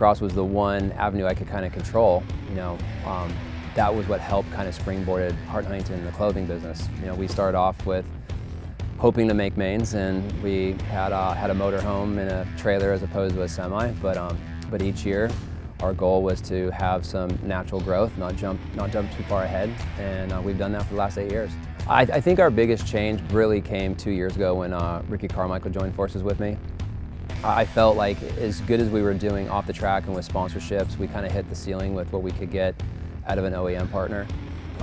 Supercross was the one avenue I could kind of control, that was what helped kind of springboarded Hart Huntington in the clothing business. We started off with hoping to make mains, and we had a motorhome in a trailer as opposed to a semi, but each year our goal was to have some natural growth, not jump too far ahead, and we've done that for the last 8 years. I think our biggest change really came 2 years ago when Ricky Carmichael joined forces with me. I felt like as good as we were doing off the track and with sponsorships, we kind of hit the ceiling with what we could get out of an OEM partner.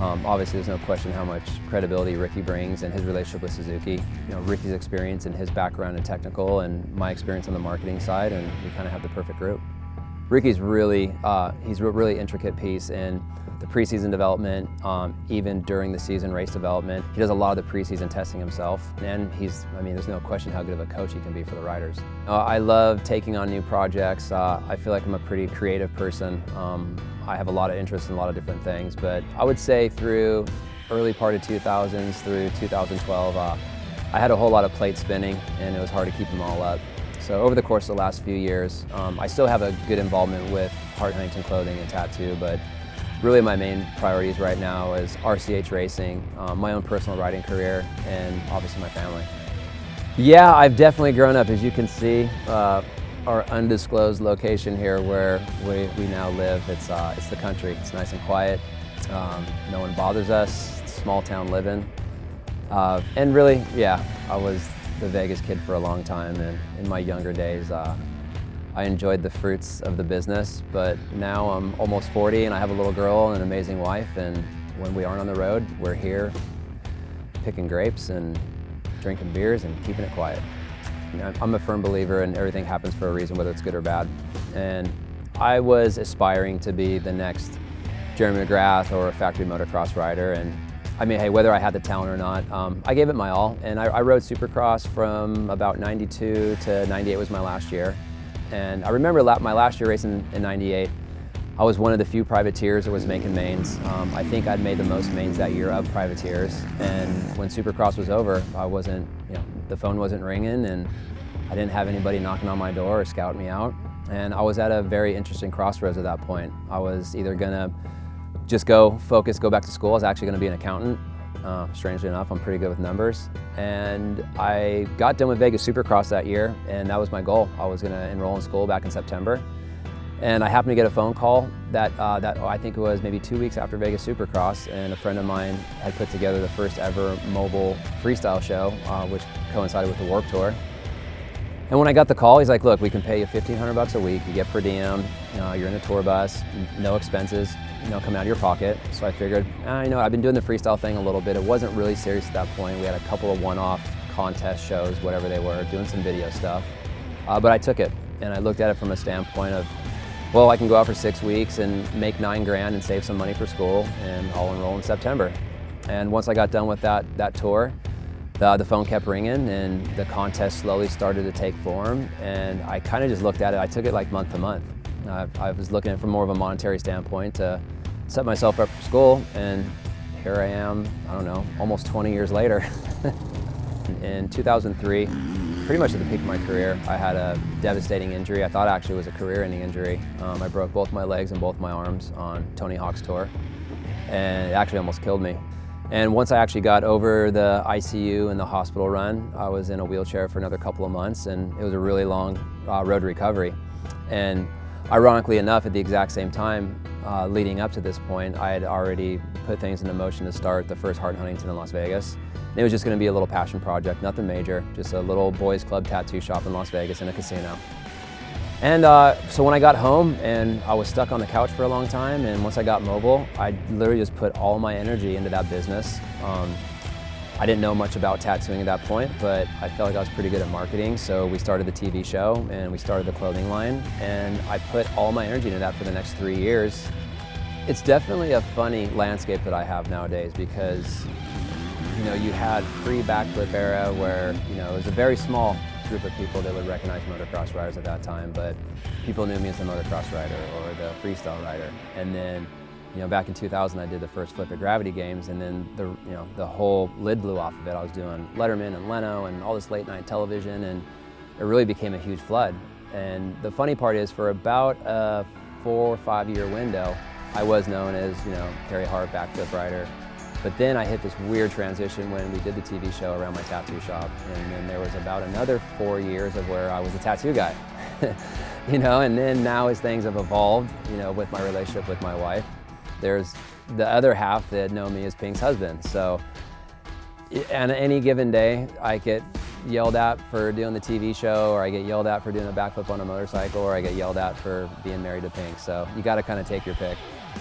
Obviously, there's no question how much credibility Ricky brings and his relationship with Suzuki. Ricky's experience and his background in technical and my experience on the marketing side, and we kind of have the perfect group. Ricky's really, he's a really intricate piece in the preseason development, even during the season race development. He does a lot of the preseason testing himself, and there's no question how good of a coach he can be for the riders. I love taking on new projects. I feel like I'm a pretty creative person. I have a lot of interest in a lot of different things, but I would say through early part of 2000s through 2012, I had a whole lot of plates spinning, and it was hard to keep them all up. So over the course of the last few years, I still have a good involvement with Hart Huntington clothing and tattoo, but really my main priorities right now is RCH racing, my own personal riding career, and obviously my family. Yeah, I've definitely grown up. As you can see, our undisclosed location here where we now live, it's the country. It's nice and quiet. No one bothers us. It's small town living. And really, yeah, I was the Vegas kid for a long time, and in my younger days, I enjoyed the fruits of the business, but now I'm almost 40 and I have a little girl and an amazing wife, and when we aren't on the road, we're here picking grapes and drinking beers and keeping it quiet. I'm a firm believer in everything happens for a reason, whether it's good or bad, and I was aspiring to be the next Jeremy McGrath or a factory motocross rider, and hey, whether I had the talent or not, I gave it my all, and I rode Supercross from about 92 to 98 was my last year. And I remember my last year racing in 98, I was one of the few privateers that was making mains. I think I'd made the most mains that year of privateers, and when Supercross was over, I wasn't, the phone wasn't ringing, and I didn't have anybody knocking on my door or scouting me out. And I was at a very interesting crossroads at that point. I was either gonna just go back to school. I was actually gonna be an accountant. Strangely enough, I'm pretty good with numbers. And I got done with Vegas Supercross that year, and that was my goal. I was gonna enroll in school back in September. And I happened to get a phone call that I think it was maybe 2 weeks after Vegas Supercross, and a friend of mine had put together the first ever mobile freestyle show, which coincided with the Warped Tour. And when I got the call, he's like, look, we can pay you $1,500 a week, you get per diem, you're in a tour bus, no expenses, come out of your pocket. So I figured, I've been doing the freestyle thing a little bit. It wasn't really serious at that point. We had a couple of one-off contest shows, whatever they were, doing some video stuff. But I took it, and I looked at it from a standpoint of, well, I can go out for 6 weeks and make $9 grand and save some money for school, and I'll enroll in September. And once I got done with that tour, the phone kept ringing, and the contest slowly started to take form, and I kind of just looked at it. I took it like month to month. I was looking at it from more of a monetary standpoint to set myself up for school, and here I am, almost 20 years later. In 2003, pretty much at the peak of my career, I had a devastating injury. I thought actually it was a career-ending injury. I broke both my legs and both my arms on Tony Hawk's tour, and it actually almost killed me. And once I actually got over the ICU and the hospital run, I was in a wheelchair for another couple of months, and it was a really long road to recovery. And ironically enough, at the exact same time, leading up to this point, I had already put things into motion to start the first Hart Huntington in Las Vegas. And it was just going to be a little passion project, nothing major, just a little boys club tattoo shop in Las Vegas in a casino. And so when I got home, and I was stuck on the couch for a long time, and once I got mobile, I literally just put all my energy into that business. I didn't know much about tattooing at that point, but I felt like I was pretty good at marketing, so we started the TV show and we started the clothing line, and I put all my energy into that for the next 3 years. It's definitely a funny landscape that I have nowadays, because you had pre-backflip era where it was a very small group of people that would recognize motocross riders at that time, but people knew me as the motocross rider or the freestyle rider. And then back in 2000, I did the first Flip It Gravity games, and then the whole lid blew off of it. I was doing Letterman and Leno and all this late night television, and it really became a huge flood. And the funny part is, for about a 4 or 5 year window, I was known as, Carey Hart, backflip rider. But then I hit this weird transition when we did the TV show around my tattoo shop. And then there was about another 4 years of where I was a tattoo guy. And then now as things have evolved, with my relationship with my wife, there's the other half that know me as Pink's husband. So on any given day, I get yelled at for doing the TV show, or I get yelled at for doing a backflip on a motorcycle, or I get yelled at for being married to Pink. So you got to kind of take your pick.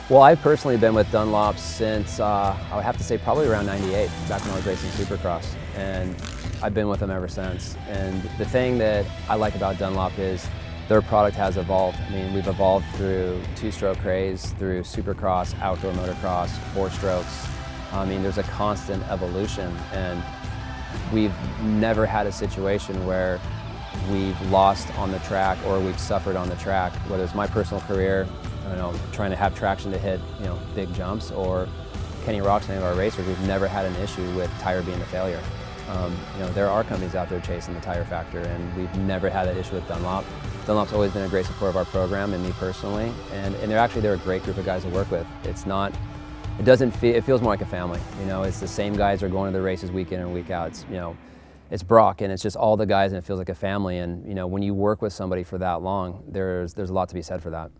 Well, I've personally been with Dunlop since, I would have to say probably around '98, back when I was racing Supercross. And I've been with them ever since. And the thing that I like about Dunlop is their product has evolved. I mean, we've evolved through two-stroke craze, through Supercross, outdoor motocross, four strokes. I mean, there's a constant evolution, and we've never had a situation where we've lost on the track or we've suffered on the track, whether it's my personal career, trying to have traction to hit, big jumps, or Kenny Rock's, any of our racers, we've never had an issue with tire being a failure. There are companies out there chasing the tire factor, and we've never had that issue with Dunlop. Dunlop's always been a great support of our program and me personally, and they're a great group of guys to work with. It feels more like a family. It's the same guys that are going to the races week in and week out. It's Brock, and it's just all the guys, and it feels like a family. And when you work with somebody for that long, there's a lot to be said for that.